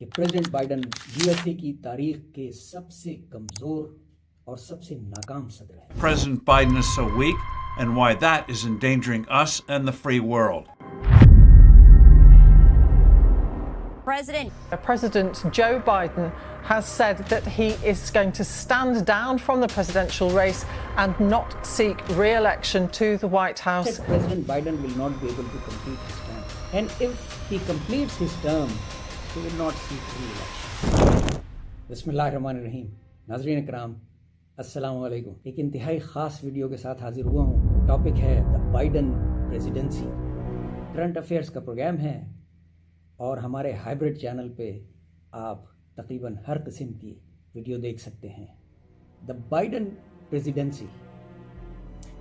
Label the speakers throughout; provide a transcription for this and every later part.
Speaker 1: کہ president Biden USA की तारीख के सबसे कमजोर और सबसे नाकाम सदर हैं।
Speaker 2: President Biden is so weak and why that is endangering us and the free world.
Speaker 3: President Joe Biden has said that he is going to stand down from the presidential race and not seek re-election to the White House.
Speaker 1: President Biden will not be able to complete his term, and if he completes his term, he will not seek re-election. बिस्मिल्लाहिर्रहमानिर्रहीम। नाज़रीन इकराम, अस्सलाम वालेकुम। एक इंतहाई ख़ास video के साथ हाजिर हुआ हूँ। टॉपिक है the Biden presidency. Current affairs का प्रोग्राम है और हमारे हाइब्रिड चैनल पे आप तकरीबन हर किस्म की वीडियो देख सकते हैं। The Biden presidency.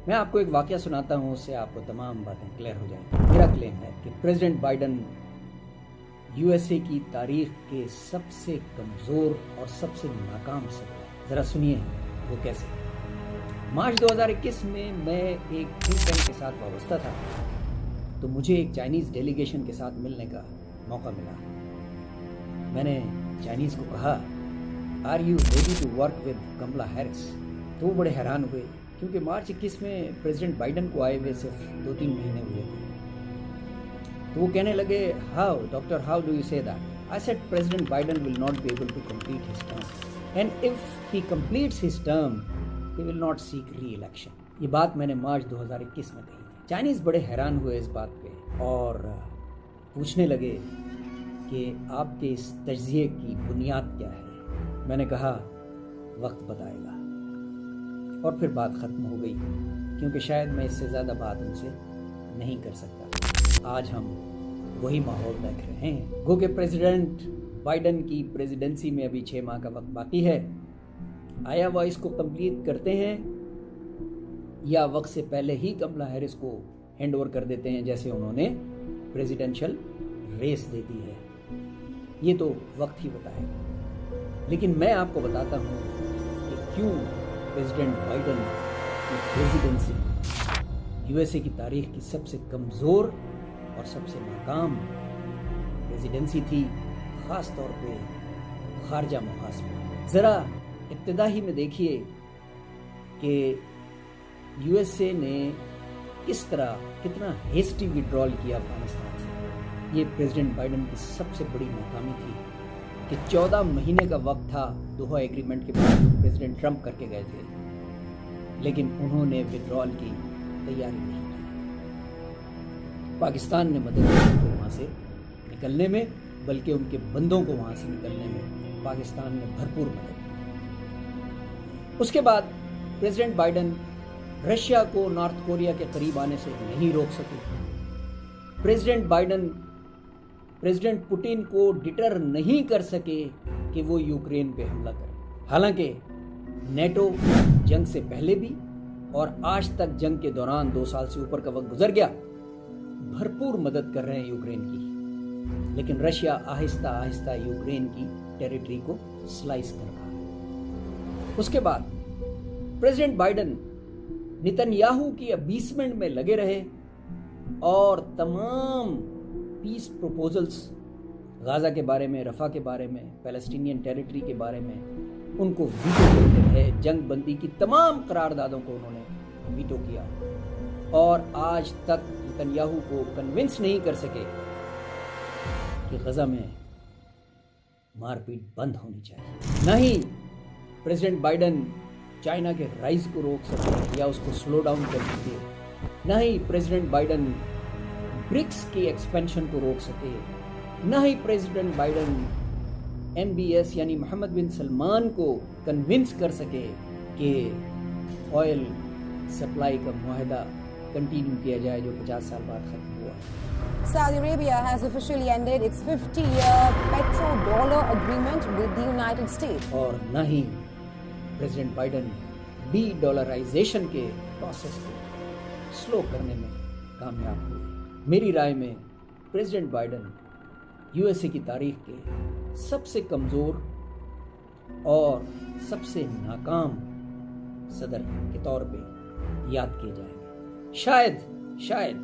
Speaker 1: मैं आपको एक वाक़या सुनाता हूँ, उससे आपको तमाम बातें क्लियर हो जाएंगी। मेरा क्लेम है कि प्रेसिडेंट बाइडन यूएसए की तारीख के सबसे कमज़ोर और सबसे नाकाम सदर है। ज़रा सुनिए वो कैसे। मार्च 2021 में मैं एक थिंक टैंक के साथ वाबस्ता था, तो मुझे एक चाइनीज़ डेलीगेशन के साथ मिलने का मौका मिला। मैंने चाइनीज़ को कहा, are you ready to work with Kamala Harris? तो वो बड़े हैरान हुए, क्योंकि मार्च 21 में प्रेसिडेंट बाइडन को आए हुए सिर्फ 2-3 महीने हुए थे। तो वो कहने लगे, how doctor, how do you say that? I said president Biden will not be able to complete his term, and if he completes his term he will not seek reelection. ये बात मैंने मार्च 2021 में कही थी। Chinese बड़े हैरान हुए इस बात पे और पूछने लगे कि आपके इस तज्ज़िये की बुनियाद क्या है। मैंने कहा, वक्त बताएगा, और फिर बात ख़त्म हो गई, क्योंकि शायद मैं इससे ज़्यादा बात उनसे नहीं कर सकता। आज हम वही माहौल देख रहे हैं। गो के प्रेसिडेंट बाइडन की प्रेसिडेंसी में अभी 6 माह का वक्त बाकी है। आया वो इसको कंप्लीट करते हैं या वक्त से पहले ही कमला हैरिस को हैंड ओवर कर देते हैं, जैसे उन्होंने प्रेसिडेंशियल रेस दे दी है। ये तो वक्त ही बताएगा। लेकिन मैं आपको बताता हूँ कि क्यों प्रेसिडेंट बाइडन की प्रेसिडेंसी यूएसए की तारीख की सबसे कमज़ोर और सबसे नाकाम प्रेसिडेंसी थी, ख़ास तौर पे खारजा मुहास में। ज़रा इब्तिदा ही में देखिए कि यूएसए ने किस तरह कितना हेस्टी विड्रॉल किया अफगानिस्तान से। ये प्रेसिडेंट बाइडन की सबसे बड़ी नाकामी थी कि 14 महीने का वक्त था दोहा एग्रीमेंट के बाद जो प्रेसिडेंट ट्रंप करके गए थे, लेकिन उन्होंने विड्रॉल की तैयारी नहीं की। पाकिस्तान ने मदद की उनको वहाँ से निकलने में, बल्कि उनके बंदों को वहाँ से निकलने में पाकिस्तान ने भरपूर मदद की। उसके बाद प्रेसिडेंट बाइडन रशिया को नॉर्थ कोरिया के करीब आने से नहीं रोक सके। प्रेसिडेंट बाइडन प्रेसिडेंट पुतिन को डिटर नहीं कर सके कि वो यूक्रेन पे हमला करे। हालांकि नेटो जंग से पहले भी और आज तक जंग के दौरान 2 साल से ऊपर का वक्त गुजर गया, भरपूर मदद कर रहे हैं यूक्रेन की, लेकिन रशिया आहिस्ता आहिस्ता यूक्रेन की टेरिटरी को स्लाइस कर रहा है। उसके बाद प्रेसिडेंट बाइडन नेतन्याहू की अबीसमेंट में लगे रहे और तमाम पीस प्रपोजल्स गाजा के बारे में, रफा के बारे में, पैलेस्टीनियन टेरिटरी के बारे में उनको वीटो करते रहे। जंग बंदी की तमाम करारदादों को उन्होंने वीटो किया और आज तक नेतन्याहू को कन्विंस नहीं कर सके कि गजा में मारपीट बंद होनी चाहिए। ना ही प्रेसिडेंट बाइडन चाइना के राइज को रोक सके या उसको स्लो डाउन कर सके, ना ही प्रेसिडेंट बाइडन ब्रिक्स की एक्सपेंशन को रोक सके, ना ही प्रेसिडेंट बाइडन MBS यानी मोहम्मद बिन सलमान को कन्विंस कर सके कि ऑयल सप्लाई का मुआहदा कंटिन्यू किया जाए जो 50 साल बाद खत्म हुआ है।
Speaker 4: Saudi Arabia has officially ended its 50-year petrodollar agreement with the United States.
Speaker 1: और ना ही प्रेसिडेंट बाइडन डी-डॉलराइजेशन के प्रोसेस को स्लो करने में कामयाब हुए। मेरी राय में प्रेसिडेंट बाइडन यूएसए की तारीख के सबसे कमज़ोर और सबसे नाकाम सदर के तौर पे याद किए जाएंगे। शायद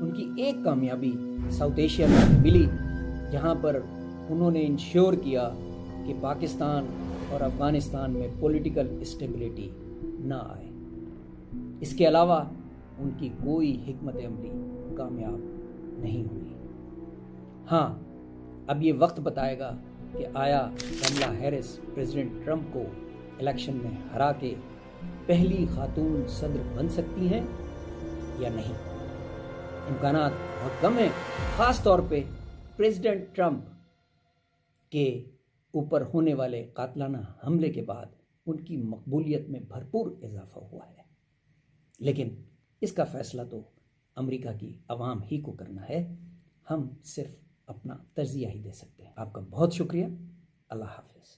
Speaker 1: उनकी एक कामयाबी साउथ एशिया में मिली, जहां पर انہوں نے انشور کیا کہ پاکستان اور افغانستان میں پولیٹیکل اسٹیبلٹی نہ آئے۔ اس کے علاوہ ان کی کوئی حکمت عملی کامیاب نہیں ہوئی۔ ہاں، اب یہ وقت بتائے گا کہ آیا کملا ہیرس پریزیڈنٹ ٹرمپ کو الیکشن میں ہرا کے پہلی خاتون صدر بن سکتی ہیں یا نہیں۔ امکانات بہت کم ہیں، خاص طور پہ پریزیڈنٹ ٹرمپ کے اوپر ہونے والے قاتلانہ حملے کے بعد ان کی مقبولیت میں بھرپور اضافہ ہوا ہے۔ لیکن اس کا فیصلہ تو امریکہ کی عوام ہی کو کرنا ہے، ہم صرف اپنا تجزیہ ہی دے سکتے ہیں۔ آپ کا بہت شکریہ، اللہ حافظ۔